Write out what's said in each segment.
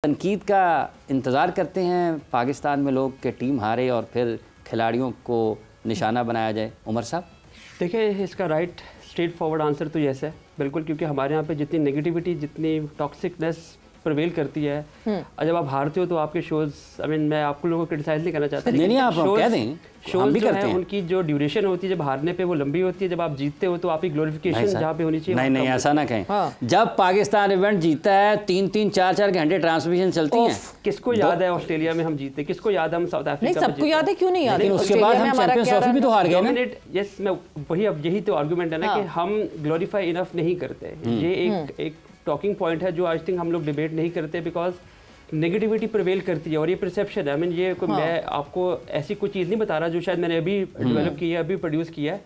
तनकीद का इंतज़ार करते हैं पाकिस्तान में लोग कि टीम हारे और फिर खिलाड़ियों को निशाना बनाया जाए। उमर साहब, देखिए, इसका राइट स्ट्रेट फॉरवर्ड आंसर तो यस है, बिल्कुल, क्योंकि हमारे यहाँ पे जितनी नेगेटिविटी, जितनी टॉक्सिकनेस प्रिवेल करती है, और जब आप हारते हो तो आपके शोज, मैं आपको लोगों को क्रिटिसाइज नहीं करना चाहता, नहीं आप कह दें, शोज जो है उनकी जो ड्यूरेशन होती है जब हारने पे वो लंबी होती है, जब आप जीतते हो तो आपकी ग्लोरिफिकेशन जहाँ पे होनी चाहिए। नहीं ऐसा ना कहें। जब पाकिस्तान इवेंट जीतता है 3-3, 4-4 घंटे ट्रांसमिशन चलती हैं। किसको याद है ऑस्ट्रेलिया में हम जीते, किसको याद है हम साउथ अफ्रीका में? सबको याद है, क्यों नहीं याद? लेकिन उसके बाद हम चैंपियंस ट्रॉफी भी तो हार गए ना। यस, मैं वही, अब यही तो आर्गुमेंट है ना कि हम ग्लोरीफाई इनफ नहीं करते। ये एक टॉकिंग पॉइंट है जो आई थिंक हम लोग डिबेट नहीं करते, बिकॉज नेगेटिविटी प्रिवेल करती है और ये परसेप्शन है। ये कोई मैं आपको ऐसी कोई चीज़ नहीं बता रहा जो शायद मैंने अभी डेवलप की है, अभी प्रोड्यूस किया है।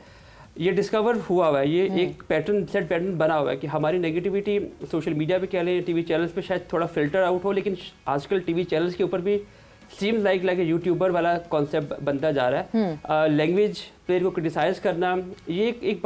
ये डिस्कवर हुआ हुआ है, ये एक पैटर्न, सेट पैटर्न बना हुआ है कि हमारी नेगेटिविटी सोशल मीडिया पे कह लें, टीवी चैनल्स पे शायद थोड़ा फिल्टर आउट हो, लेकिन आजकल टीवी चैनल्स के ऊपर भी सीम्स लाइक यूट्यूबर वाला कॉन्सेप्ट बनता जा रहा है। लैंग्वेज, प्लेयर को क्रिटिसाइज करना, ये एक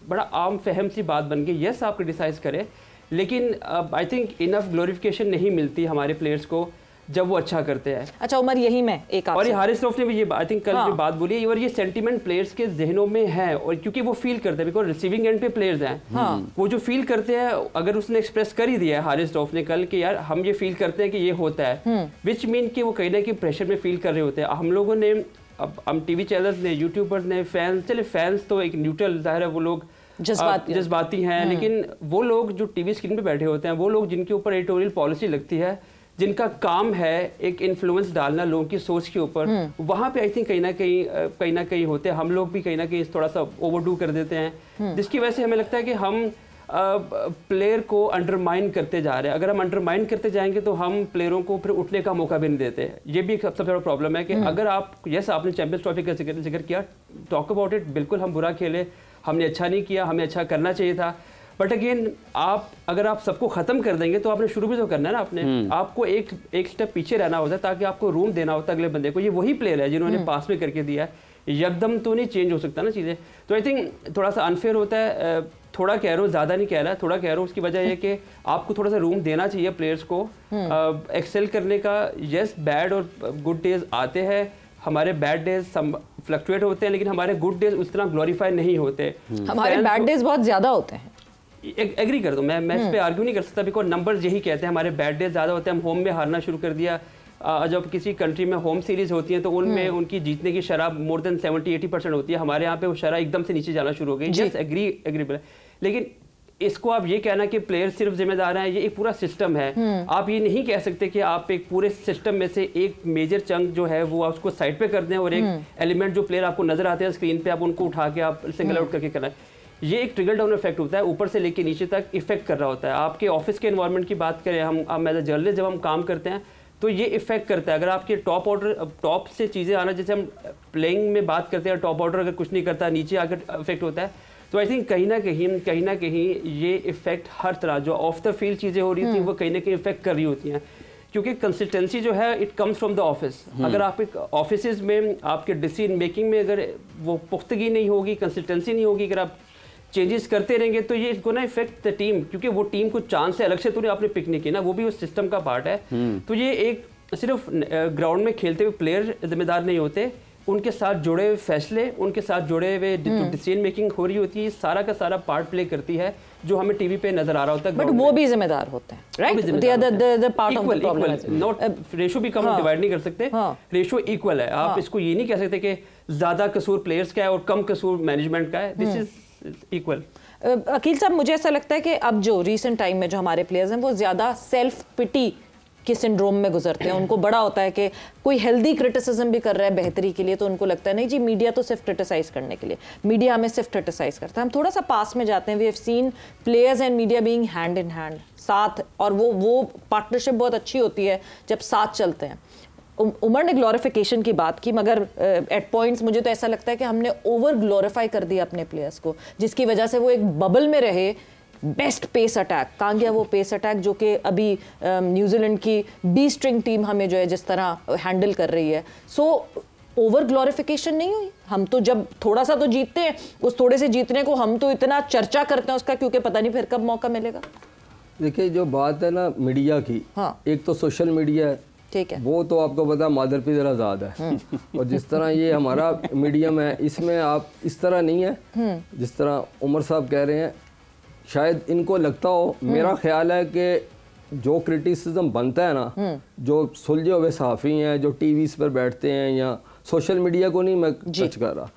बड़ा आम फहम सी बात बन गई। यस, आप क्रिटिसाइज करें, लेकिन आई थिंक इनफ ग्लोरिफिकेशन नहीं मिलती हमारे प्लेयर्स को जब वो अच्छा करते हैं। अच्छा उमर, यही मैं एक और ये हारिस रऊफ ने भी ये आई थिंक कल भी बात बोली है, और ये सेंटीमेंट प्लेयर्स के जहनों में है, और क्योंकि वो फील करते हैं, बिकॉज रिसीविंग एंड पे प्लेयर्स हैं, वो जो फील करते हैं, अगर उसने एक्सप्रेस कर ही दिया है हारिस रऊफ ने कल कि यार हम ये फील करते हैं कि ये होता है, विच मीन कि वो कहीं ना कहीं प्रेशर में फील कर रहे होते हैं। हम लोगों ने, अब हम टीवी चैनल्स ने, यूट्यूबर्स ने, फैंस, चले फैंस तो एक न्यूट्रल, जाहिर है वो लोग जज्बाती हैं, लेकिन वो लोग जो टीवी स्क्रीन पे बैठे होते हैं, वो लोग जिनके ऊपर एडिटोरियल पॉलिसी लगती है, जिनका काम है एक इन्फ्लुएंस डालना लोगों की सोच के ऊपर, वहाँ पे आई थिंक कहीं ना कहीं होते हैं। हम लोग भी कहीं ना कहीं थोड़ा सा ओवरडू कर देते हैं, जिसकी वजह से हमें लगता है कि हम प्लेयर को अंडरमाइन करते जा रहे हैं। अगर हम अंडरमाइन करते जाएंगे तो हम प्लेयरों को फिर उठने का मौका भी नहीं देते। ये भी सबसे बड़ा प्रॉब्लम है कि अगर आप, यस आपने चैंपियंस ट्रॉफी का जिक्र किया, टॉक अबाउट इट, बिल्कुल हम बुरा खेले, हमने अच्छा नहीं किया, हमें अच्छा करना चाहिए था, बट अगेन अगर आप सबको ख़त्म कर देंगे तो आपने शुरू भी तो करना है ना। आपको एक स्टेप पीछे रहना होता है ताकि आपको रूम देना होता है अगले बंदे को। ये वही प्लेयर है जिन्होंने पास में करके दिया है, एकदम तो नहीं चेंज हो सकता ना चीज़ें। तो आई थिंक थोड़ा सा अनफेयर होता है, थोड़ा कह रहा हूँ, ज़्यादा नहीं कह रहा, थोड़ा कह रहा हूँ। उसकी वजह यह कि आपको थोड़ा सा रूम देना चाहिए प्लेयर्स को एक्सेल करने का। यस, बैड और गुड डेज आते हैं, हमारे बैड डेज फ्लक्चुएट होते हैं, लेकिन हमारे गुड डेज उस तरह ग्लोरीफाई नहीं होते। हमारे बैड डेज बहुत ज़्यादा होते हैं। एग्री कर दो, मैं इस पे आर्ग्यू नहीं कर सकता, बिकॉज नंबर्स यही कहते हैं, हमारे बैड डेज ज़्यादा होते हैं। हम होम में हारना शुरू कर दिया। जब किसी कंट्री में होम सीरीज होती है तो उनमें उनकी जीतने की शरह मोर देन 70-80% होती है। हमारे यहाँ पे वो शरह एकदम से नीचे जाना शुरू हो गई। यस, एग्रीबल, लेकिन इसको आप ये कहना कि प्लेयर सिर्फ जिम्मेदार हैं, ये एक पूरा सिस्टम है। आप ये नहीं कह सकते कि आप एक पूरे सिस्टम में से एक मेजर चंक जो है वो आप उसको साइड पे कर दें, और एक एलिमेंट जो प्लेयर आपको नजर आते हैं स्क्रीन पे, आप उनको उठा के आप सिंगल आउट करके करना है। ये एक ट्रिकल डाउन इफेक्ट होता है, ऊपर से लेके नीचे तक इफेक्ट कर रहा होता है। आपके ऑफिस के एनवायरनमेंट की बात करें, हम एज अ जर्नलिस्ट जब हम काम करते हैं तो ये इफेक्ट करता है। अगर आपके टॉप से चीज़ें आना, जैसे हम प्लेइंग में बात करते हैं, टॉप ऑर्डर अगर कुछ नहीं करता, नीचे आकर इफेक्ट होता है, तो आई थिंक कहीं ना कहीं ये इफेक्ट हर तरह जो ऑफ द फील्ड चीज़ें हो रही थी वो कहीं ना कहीं इफेक्ट कर रही होती हैं, क्योंकि कंसिस्टेंसी जो है it comes from the office. अगर आप एक ऑफिस में आपके डिसीजन मेकिंग में अगर वो पुख्तगी नहीं होगी, कंसिस्टेंसी नहीं होगी, अगर आप चेंजेस करते रहेंगे तो ये इसको ना इफेक्ट द टीम, क्योंकि वो टीम को चांस है, अलग से तो आपने पिक नहीं किया ना, वो भी उस सिस्टम का पार्ट है। तो ये एक सिर्फ ग्राउंड में खेलते हुए प्लेयर जिम्मेदार नहीं होते, उनके साथ जुड़े हुए फैसले, उनके साथ जुड़े हुए डिसीजन मेकिंग हो रही होती है, सारा का सारा पार्ट प्ले करती है जो हमें टीवी पे नजर आ रहा होता है। बट वो भी जिम्मेदार होते हैं, right? The part of the problem, not ratio भी कम डिवाइड नहीं कर सकते, रेशो इक्वल है। आप इसको ये नहीं कह सकते कि ज्यादा कसूर प्लेयर्स का है और कम कसूर मैनेजमेंट का है, दिस इज इक्वल। अकील साहब, मुझे ऐसा लगता है कि अब जो रिसेंट टाइम में जो हमारे प्लेयर्स हैं वो ज़्यादा सेल्फ पिटी के सिंड्रोम में गुजरते हैं। उनको बड़ा होता है कि कोई हेल्दी क्रिटिसिज्म भी कर रहा है बेहतरी के लिए, तो उनको लगता है नहीं जी, मीडिया तो सिर्फ क्रिटिसाइज करने के लिए, मीडिया हमें सिर्फ क्रिटिसाइज करता है। हम थोड़ा सा पास में जाते हैं, we have seen players and media being hand in hand, साथ, और वो पार्टनरशिप बहुत अच्छी होती है जब साथ चलते हैं। उमर ने ग्लोरिफिकेशन की बात की, मगर एट पॉइंट्स मुझे तो ऐसा लगता है कि हमने ओवर ग्लोरीफाई कर दिया अपने प्लेयर्स को, जिसकी वजह से वो एक बबल में रहे। बेस्ट पेस अटैक, कहाँ गया वो पेस अटैक जो कि अभी न्यूजीलैंड की बी स्ट्रिंग टीम हमें जो है जिस तरह हैंडल कर रही है। सो ओवर ग्लोरिफिकेशन नहीं हुई। हम तो जब थोड़ा सा तो जीतते हैं, उस थोड़े से जीतने को हम तो इतना चर्चा करते हैं उसका, क्योंकि पता नहीं फिर कब मौका मिलेगा। देखिए जो बात है ना मीडिया की, हाँ। एक तो सोशल मीडिया है, ठीक है, वो तो आपको पता है मादर पिदर आज़ाद है। और जिस तरह ये हमारा मीडियम है, इसमें आप इस तरह नहीं है जिस तरह उमर साहब कह रहे हैं। शायद इनको लगता हो, मेरा ख्याल है कि जो क्रिटिसिज्म बनता है ना, जो सुलझे हुए सहाफ़ी हैं जो टीवीज़ पर बैठते हैं, या सोशल मीडिया को नहीं मैं टच कर रहा,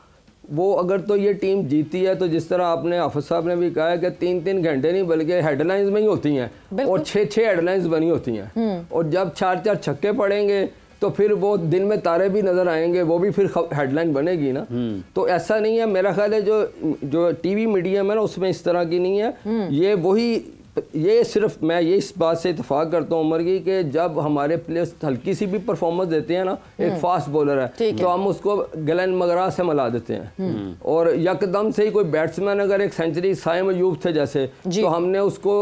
वो अगर तो ये टीम जीती है तो जिस तरह आपने हाफिज साहब ने भी कहा है कि 3-3 घंटे नहीं बल्कि हेडलाइंस में ही होती हैं और 6-6 हेडलाइंस बनी होती हैं। और जब 4-4 छक्के पड़ेंगे तो फिर वो दिन में तारे भी नज़र आएंगे, वो भी फिर हेडलाइन बनेगी ना। तो ऐसा नहीं है, मेरा ख्याल है जो टीवी मीडियम है ना उसमें इस तरह की नहीं है। ये सिर्फ मैं ये इस बात से इत्तेफाक करता हूँ उमर की कि जब हमारे प्लेयर्स हल्की सी भी परफॉर्मेंस देते हैं ना, एक फास्ट बॉलर है तो हम उसको गलन मगरा से मिला देते हैं, और यकदम से ही कोई बैट्समैन अगर एक सेंचुरी साइम अयूब थे जैसे, तो हमने उसको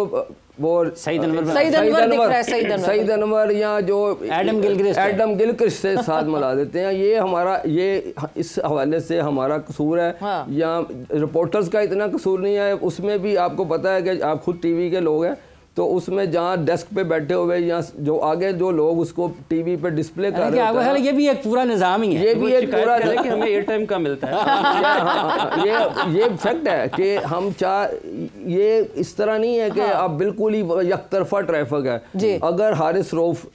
वो सईद अनवर या जो एडम गिलक्रिस्ट से साथ मिला देते हैं। ये हमारा इस हवाले से हमारा कसूर है, हाँ। या रिपोर्टर्स का इतना कसूर नहीं है। उसमें भी आपको पता है कि आप खुद टीवी के लोग हैं, तो उसमें जहाँ डेस्क पे बैठे हुए या जो आगे जो लोग उसको टीवी पे डिस्प्ले कर रहे हैं, ये भी एक पूरा निज़ाम ही है। ये भी एक पूरा है कि हमें एयर टाइम का मिलता है। ये फैक्ट है कि हम ये इस तरह नहीं है कि आप बिल्कुल ही यकतरफा ट्रैफिक है। अगर हारिस रऊफ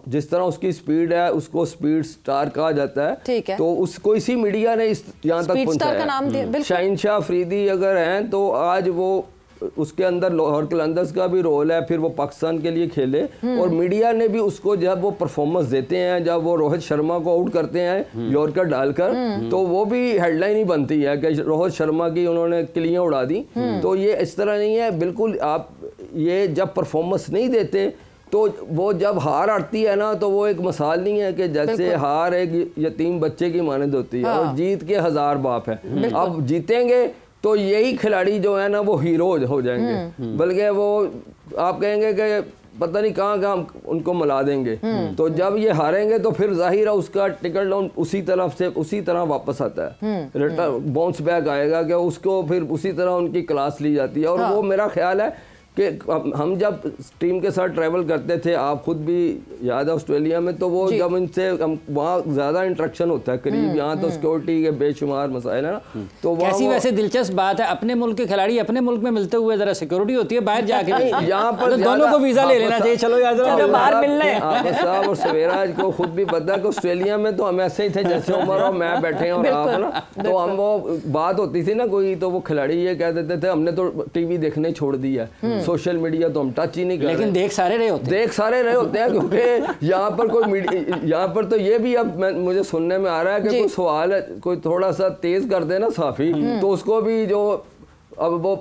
जिस तरह उसकी स्पीड है, उसको स्पीड स्टार कहा जाता है, तो उसको इसी मीडिया ने यहाँ तक पहुंचाया। शहनशाह अफरीदी अगर हैं तो आज वो उसके अंदर लाहौर कलंदर्स का भी रोल है, फिर वो पाकिस्तान के लिए खेले, और मीडिया ने भी उसको जब वो परफॉर्मेंस देते हैं, जब वो रोहित शर्मा को आउट करते हैं यॉर्कर डालकर, तो वो भी हेडलाइन ही बनती है कि रोहित शर्मा की उन्होंने किलियां उड़ा दी। तो ये इस तरह नहीं है बिल्कुल। आप ये जब परफॉर्मेंस नहीं देते तो वो जब हार आती है ना, तो वो एक मिसाल नहीं है कि जैसे हार एक यतीम बच्चे की मानद होती है और जीत के 1000 बाप है। अब जीतेंगे तो यही खिलाड़ी जो है ना वो हीरो हो जाएंगे, बल्कि वो आप कहेंगे कि पता नहीं कहाँ उनको मिला देंगे। तो जब ये हारेंगे तो फिर जाहिर है उसका टिकट डाउन उसी तरफ से उसी तरह वापस आता है, रिटर्न बाउंस बैक आएगा कि उसको फिर उसी तरह उनकी क्लास ली जाती है। और वो मेरा ख्याल है कि हम जब टीम के साथ ट्रैवल करते थे, आप खुद भी याद है ऑस्ट्रेलिया में, तो वो जब इनसे वहाँ ज़्यादा इंटरेक्शन होता है करीब, यहाँ तो सिक्योरिटी के बेशुमार मसाइल है ना। तो कैसी वैसे दिलचस्प बात है, अपने मुल्क के खिलाड़ी अपने मुल्क में मिलते हुए ज़रा सिक्योरिटी होती है, बाहर जाके यहाँ पर दोनों को वीज़ा ले लेना चाहिए। चलो यार बाहर मिलने हाफिज साहब और सवेराज को खुद भी पता है कि ऑस्ट्रेलिया में तो हम ऐसे ही थे जैसे उमर और मैं बैठे हैं और आप ना, तो हम वो बात होती थी ना कोई, तो वो खिलाड़ी ये कह देते थे हमने तो टीवी देखने छोड़ दिया, सोशल मीडिया तो हम टच ही नहीं कर, लेकिन देख सारे रहे होते हैं क्योंकि यहाँ पर कोई यहाँ पर तो ये भी अब मुझे सुनने में आ रहा है कि कोई सवाल है, कोई थोड़ा सा तेज कर दे ना साफी, तो उसको भी जो अब वो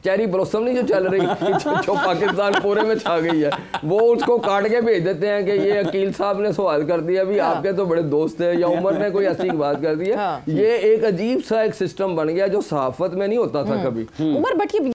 चेरी ब्लॉसम नहीं जो चल रही जो पाकिस्तान पूरे में छा गई है, वो उसको काट के भेज देते हैं कि ये अकील साहब ने सवाल कर दिया, अभी आपके तो बड़े दोस्त है, या उमर ने कोई ऐसी बात कर दी है। ये एक अजीब सा एक सिस्टम बन गया जो सहाफत में नहीं होता था कभी। उमर बट ये